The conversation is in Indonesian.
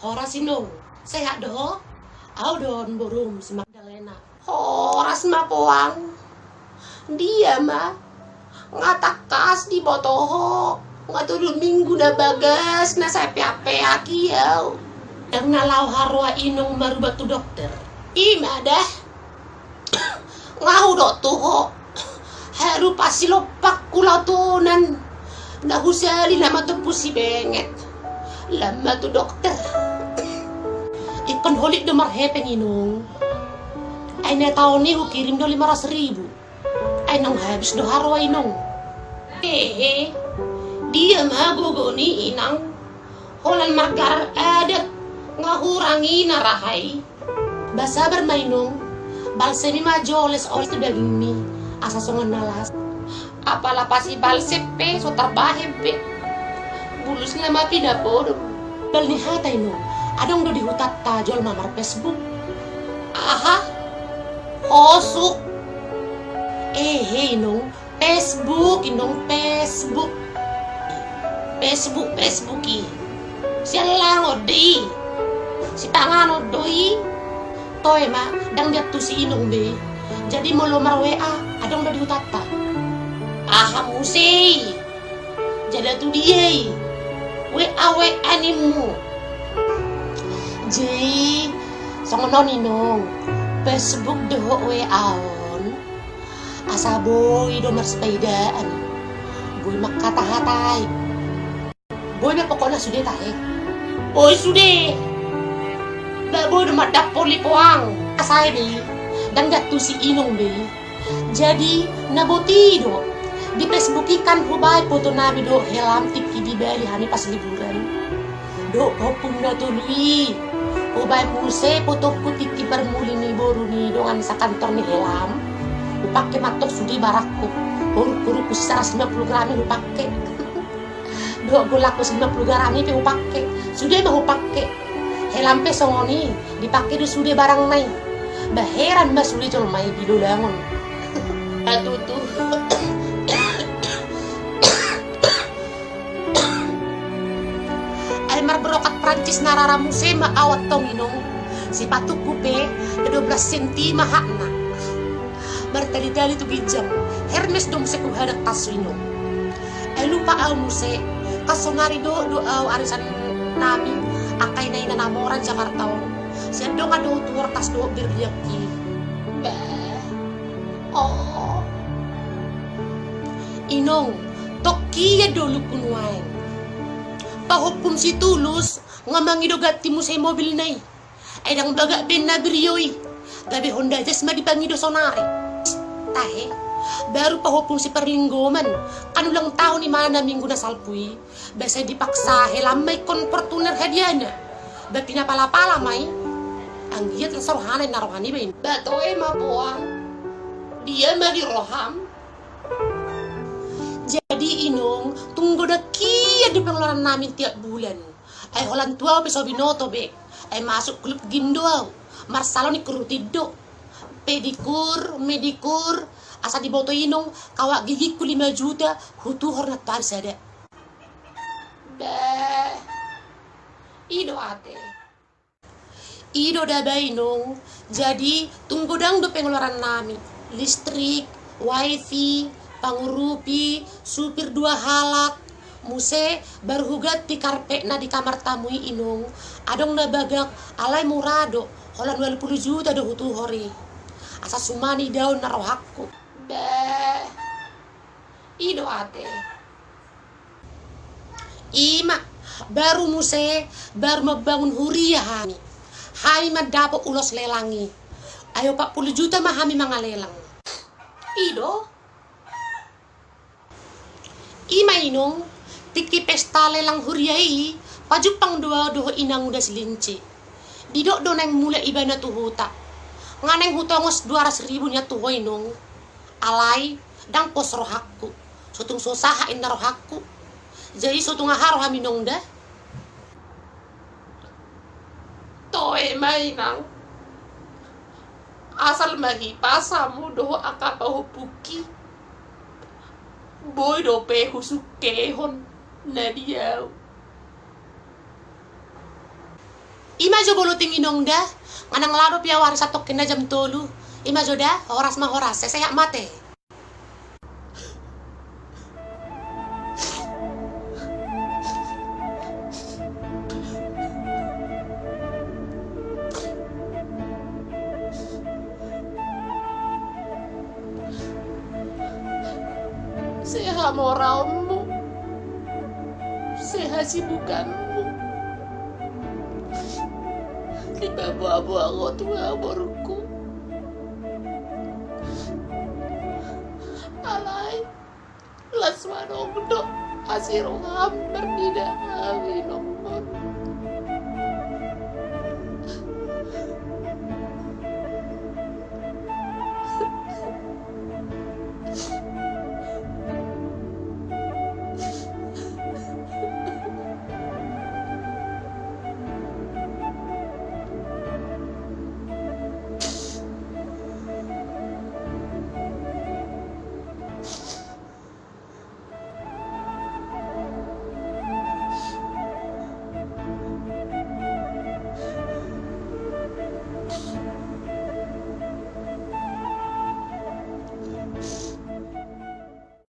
Horas inong, sehat doh. Au don borum si Magdalena. Horas mapuang. Dia mah ngatakas di botoho. Ngatudul minggu na bagas na sa pia-pia kiyaw. Yang nalaw harwa inong marubat tu dokter. Ima dah. Ngahu dok tuho. Haru pasilopak kulatunan. Nahusali nama tu pusi benget. Lama tu dokter. Ikon holik do marhepeng inong. Ay na taon ni kirim do 500,000. Ay nang habis do harwa inong. Dia magogo ni inang. Holan margar adat ngahurangi narahay. Basa bermainong. Balse mi majoles oles tu daging mi. Asa songan nalas. Apala pasi balse pe so tarbahe pe. Bulus na mapinapod. Bal ni hatay no. Adong do dihutat ta jol mamar Facebook. Aha. Osuk. Inong. Facebook inong Facebook. Facebook siya lang o di si tangan o doi toy ma dang dia tu si inong be jadi mo lomar WA adong da diutata musi jadi tu dia WA nimu jadi songonon inong Facebook doh WA on asa boy do marsepedaan boy makata-hatai boy na pokoknya sudah tahe. Boy sudah. Dah boy udah madak poli poang. Asai be. Dan jatuh si inong be. Jadi naboti do. Di Facebookikan hubay foto nabi do helam tiki di bali hani pas liburan. Do hopung na tului. Hubay muse foto putik ki bermuli ni boru ni dongan sa kantor ni helam. Upake matok sudi barakku. Puru-puru ku 150 gram upake. Dua gula ko 90 gram ni pe upake. Sudah mau upake. Helampe songoni dipake do sudah barang nai. Baheran ba sudah col mai bido dangon. Atuh tuh. Aymar berokat Prancis narara musema awat tong inong. Si patu kupe 12 cm mahakna. Bertali-tali tu bijam. Hermes dong sekuhadak taswino. Lupa au muse kasonari do au arisan nami akay na inanamoran sa kartaw siya do nga do tuwartas do biryaki inong tokkiya do lukunwain pahupum si tulus nga mangidogat ti mo sa mobil nay ay dang baga ben na biryoy gabi Honda Jazz madipangido sonari tahe baru pahupong si perlinggoman kanulang taon ni mana minggu na salpuy basa dipaksa helam may konportuner hadiana ba pinapala-pala may ang giyat ng saruhanay na rohani ba yun bato mapuang dia magiroham jadi inong tunggu da kia di pengeluaran namin tiap bulan ay holan tua peso binoto be ay masuk klub gindo marsalo ni kurutido pedikur medikur asa di boto inong kawak gigi ku 5 juta hutu hornat par sada ido ate ido daba inong jadi tunggu dang do pengeluaran nami listrik wifi pangurupi supir 2 halak muse berhugat di karpet na di kamar tamu inong adong na bagak alay murado holan 20 juta do hutu hori asa sumani daun na rohakku ido ate ima baru muse baru mabangun huriya hani hai madapo ulos lelangi ayo 40 juta mahami mga lelang ido ima inong tiki pesta lelang huriyai pajupang dua inang udah selinci didok do nang mulai ibana tuhuta nganeng hutongos 200,000 nya tuho inong alay dang pos rohakku sutung sosaha inna rohakku jadi sutung aharo haminong dah toe mainang asal mahi pasamu do akapahu puki boy do pe husukehon na diyaw Ima jo bolu tinggi nong dah. Nganang lado pia waris atok kena jam tolu. Ima jo dah, horas mah horas. Saya mate. Seha moralmu, seha sibukanmu. Kita buah-buah tua borku. Alay, laswano do asiro hamper tidak awinong